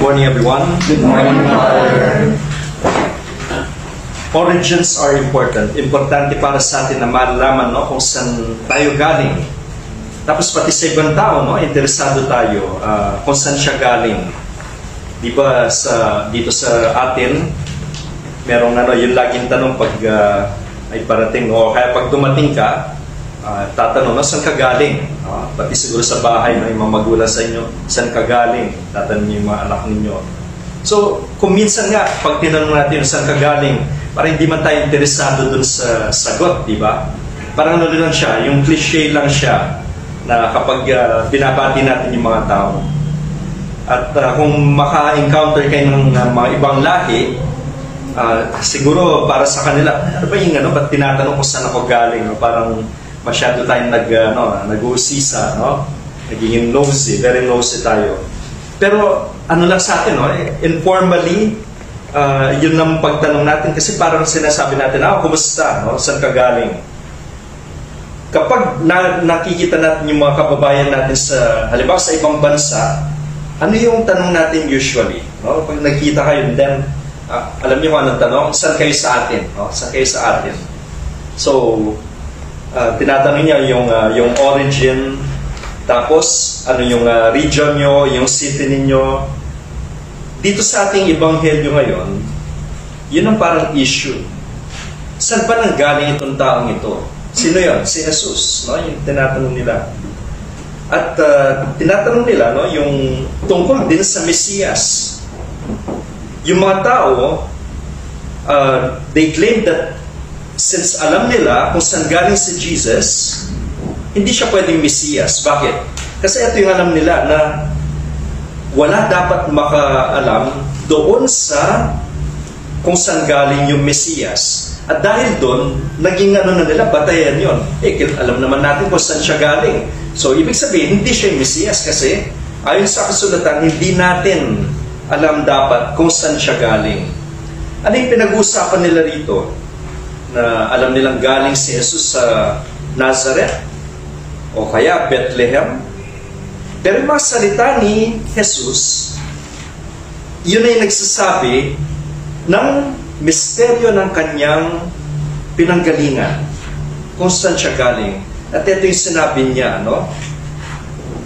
morning, everyone. Good morning, Father. Origins are important. Importante para sa atin na malaman kung saan tayo galing. Tapos pati sa ibang tao, interesado tayo kung saan siya galing. Di ba dito sa atin, merong yung laging tanong pag ay parating o kaya pag dumating ka, tatanong saan ka galing? Pati siguro sa bahay, yung mga magulang sa inyo, saan ka galing? Tatanong yung mga anak ninyo. So, kung minsan nga, pag tinanong natin saan ka galing, parang hindi man tayo interesado dun sa sagot, di ba? Parang lang siya, yung cliche lang siya na kapag binabati natin yung mga tao. At kung maka-encounter kayo ng mga ibang lahi, siguro para sa kanila, ano ba yung ba't tinatanong kung saan ako galing? Parang masyado tayong nag-uusisa, nagiging nosy, very nosy tayo. Pero ano lang sa atin, informally, yun ang pagtanong natin kasi parang sinasabi natin, kumusta? Saan ka galing? Kapag nakikita natin yung mga kababayan natin halimbawa sa ibang bansa, ano yung tanong natin usually? Pag nakikita kayo, then, alam niyo kung anong tanong? Saan kayo sa atin? Saan kayo sa atin? So, tinatanong niya yung origin, tapos ano yung region nyo, yung city ninyo. Dito sa ating ebanghelyo ngayon, yun ang parang issue. Saan ba nanggaling itong taong ito? Sino yun? Si Jesus. Yung tinatanong nila. At tinatanong nila yung tungkol din sa Mesiyas. Yung mga tao, they claim that since alam nila kung saan galing si Jesus, hindi siya pwedeng Mesiyas. Bakit? Kasi ito yung alam nila na wala dapat makaalam doon sa kung saan galing yung Mesiyas. At dahil doon, naging na nila, batayan yun. Alam naman natin kung saan siya galing. So, ibig sabihin, hindi siya yung Mesiyas kasi ayon sa kasulatan, hindi natin alam dapat kung saan siya galing. Ano yung pinag-uusapan nila rito? Na alam nilang galing si Jesus sa Nazareth o kaya Bethlehem. Pero yung mga salita ni Jesus, yun ay nagsasabi ng misteryo ng kanyang pinanggalingan. Kung saan siya galing. At ito yung sinabi niya,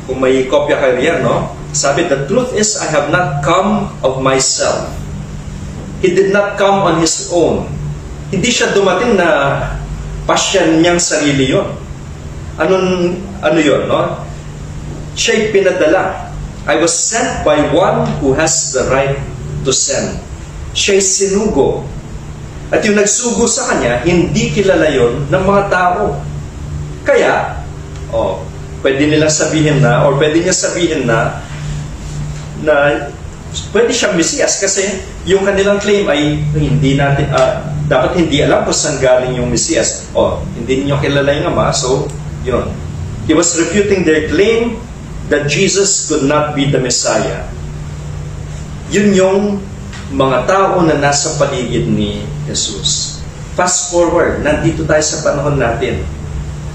kung may kopya kayo yan, sabi, the truth is, I have not come of myself. He did not come on His own. Hindi siya dumating na pasyan niyang sarili yun. Ano yun, Siya'y pinadala. I was sent by one who has the right to send. Siya'y sinugo. At yung nagsugo sa kanya, hindi kilala yun ng mga tao. Kaya, pwede nilang sabihin na, or pwede niya sabihin na pwede siyang Mesiyas kasi yung kanilang claim ay hindi natin, dapat hindi alam kung saan galing yung Mesiyas. Hindi niyo kilala yung Ama, so, yun. He was refuting their claim that Jesus could not be the Messiah. Yun yung mga tao na nasa paligid ni Jesus. Fast forward, nandito tayo sa panahon natin.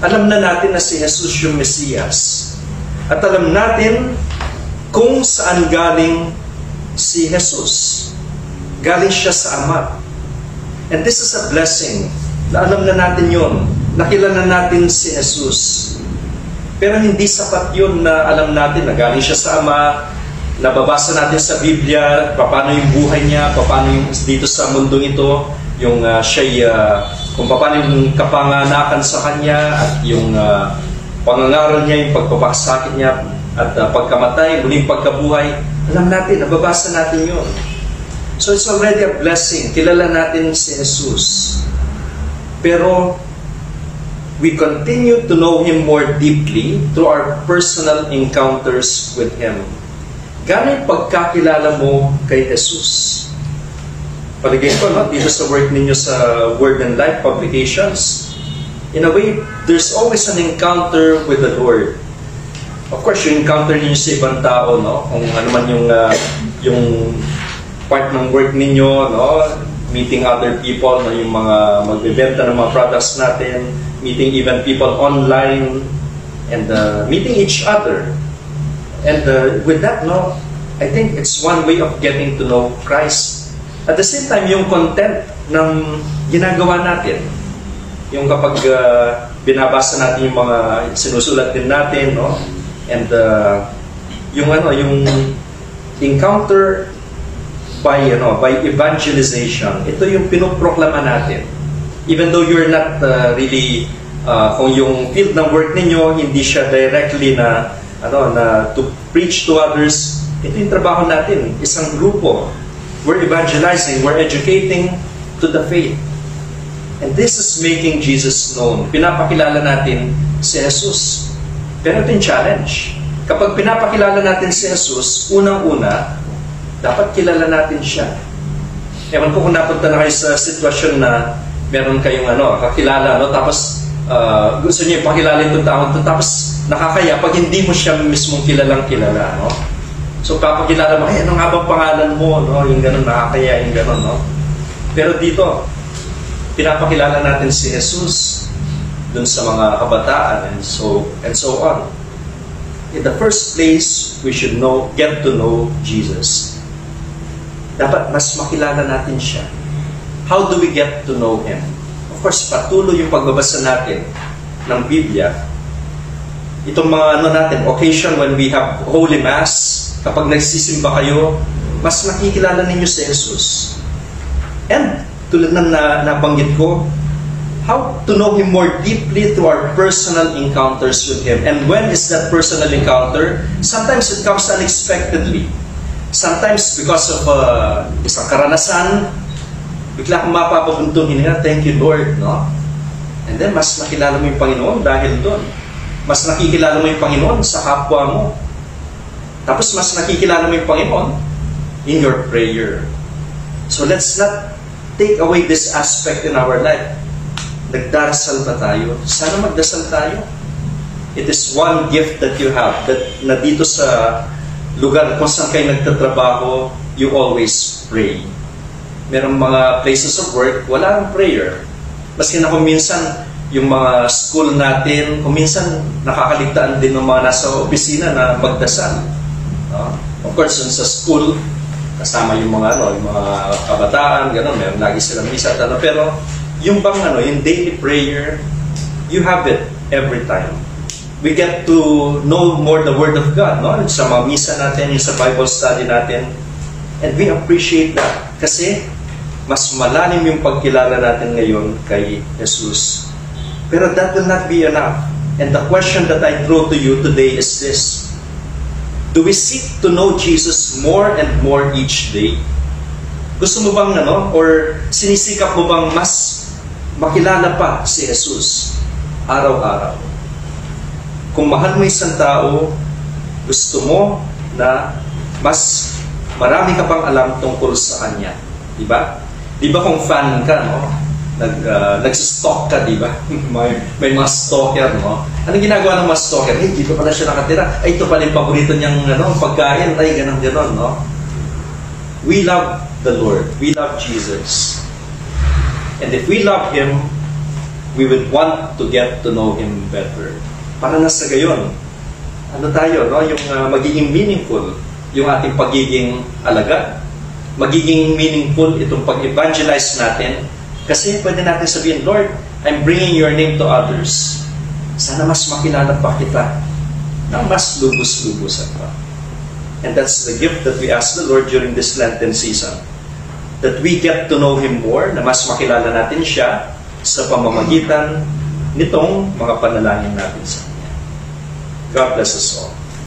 Alam na natin na si Jesus yung Mesiyas. At alam natin kung saan galing si Jesus. Galing siya sa Ama. And this is a blessing. Na alam na natin yun. Nakilala natin si Jesus. Pero hindi sapat yun na alam natin na galing siya sa Ama, nababasa natin sa Biblia, paano yung buhay niya, paano yung dito sa mundong ito, yung kung paano yung kapanganakan sa kanya, at yung pangangaral niya, yung pagpapakasakit niya, at pagkamatay, muling pagkabuhay. Alam natin, nababasa natin yun. So it's already a blessing. Kilala natin si Jesus. Pero we continue to know Him more deeply through our personal encounters with Him. Gano'y pagkakilala mo kay Jesus? Paligay ko, dito sa work ninyo sa Word and Life publications, in a way, there's always an encounter with the Lord. Of course, yung encounter ninyo sa ibang tao, kung ano man yung part ng work ninyo, meeting other people, yung mga magbibenta ng mga products natin, meeting even people online, and meeting each other. And with that, I think it's one way of getting to know Christ. At the same time, yung content ng ginagawa natin, yung kapag binabasa natin yung mga sinusulat din natin, no? And yung encounter by evangelization, ito yung pinoproklama natin. Even though you're not really kung yung field ng work ninyo hindi siya directly na to preach to others, ito yung trabaho natin, isang grupo. We're evangelizing, we're educating to the faith. And this is making Jesus known. Pinapakilala natin si Jesus. Pero ito yung challenge. Kapag pinapakilala natin si Jesus, unang-una, dapat kilala natin siya. Ewan ko kung napunta na kayo sa sitwasyon na meron kayong kakilala, tapos gusto niyo ipakilala itong tao ito, tapos nakakaya pag hindi mo siya mismong kilalang kilala, no? So papakilala mo, ano nga bang pangalan mo, no? Yung ganun, nakakaya yung ganun, no? Pero dito, pinapakilala natin si Jesus dun sa mga kabataan and so on. In the first place, we should get to know Jesus. Dapat mas makilala natin siya. How do we get to know Him? Of course, patuloy yung pagbabasa natin ng Biblia. Itong mga occasion when we have Holy Mass, kapag nagsisimba kayo, mas nakikilala ninyo si Jesus. And, tulad ng nabanggit ko, how to know Him more deeply through our personal encounters with Him. And when is that personal encounter? Sometimes it comes unexpectedly. Sometimes because of isang karanasan, bigla kang mapapabuntuhin niya, thank you Lord, no? And then, mas nakilala mo yung Panginoon dahil doon. Mas nakikilala mo yung Panginoon sa kapwa mo. Tapos, mas nakikilala mo yung Panginoon in your prayer. So, let's not take away this aspect in our life. Nagdarasal ba tayo? Sana magdasal tayo. It is one gift that you have, that na dito sa lugar kung saan kayo nagtatrabaho, you always pray. Merong mga places of work, wala ang prayer. Maski na kung minsan, yung mga school natin, kung minsan nakakaligtaan din ng mga nasa opisina na magdasal. Of course, sa school, kasama yung mga kabataan, gano'n, meron lagi silang misa, pero yung bang yung daily prayer, you have it every time. We get to know more the Word of God, no? Sa mga misa natin, sa Bible study natin, and we appreciate that. Kasi, mas malalim yung pagkilala natin ngayon kay Jesus. Pero that will not be enough. And the question that I throw to you today is this: do we seek to know Jesus more and more each day? Gusto mo bang or sinisikap mo bang mas makilala pa si Jesus araw-araw? Kung mahal mo isang tao, gusto mo na mas marami ka pang alam tungkol sa kanya. Diba? Diba kung fan ka, nagsistalk ka, diba? may mga stalker, no? Anong ginagawa ng mga stalker? Hey, dito pala siya nakatira. Ay, ito pala yung paborito niyang pagkain. Ay, ganon, no? We love the Lord. We love Jesus. And if we love Him, we would want to get to know Him better. Para na sa gayon, tayo, no? Yung magiging meaningful yung ating pagiging alagad. Magiging meaningful itong pag-evangelize natin. Kasi pwede natin sabihin, Lord, I'm bringing your name to others. Sana mas makilala pa kita na mas lubos-lubosan pa. And that's the gift that we ask the Lord during this Lenten season. That we get to know Him more, na mas makilala natin siya sa pamamagitan nitong mga panalangin natin sa Kanya. God bless us all.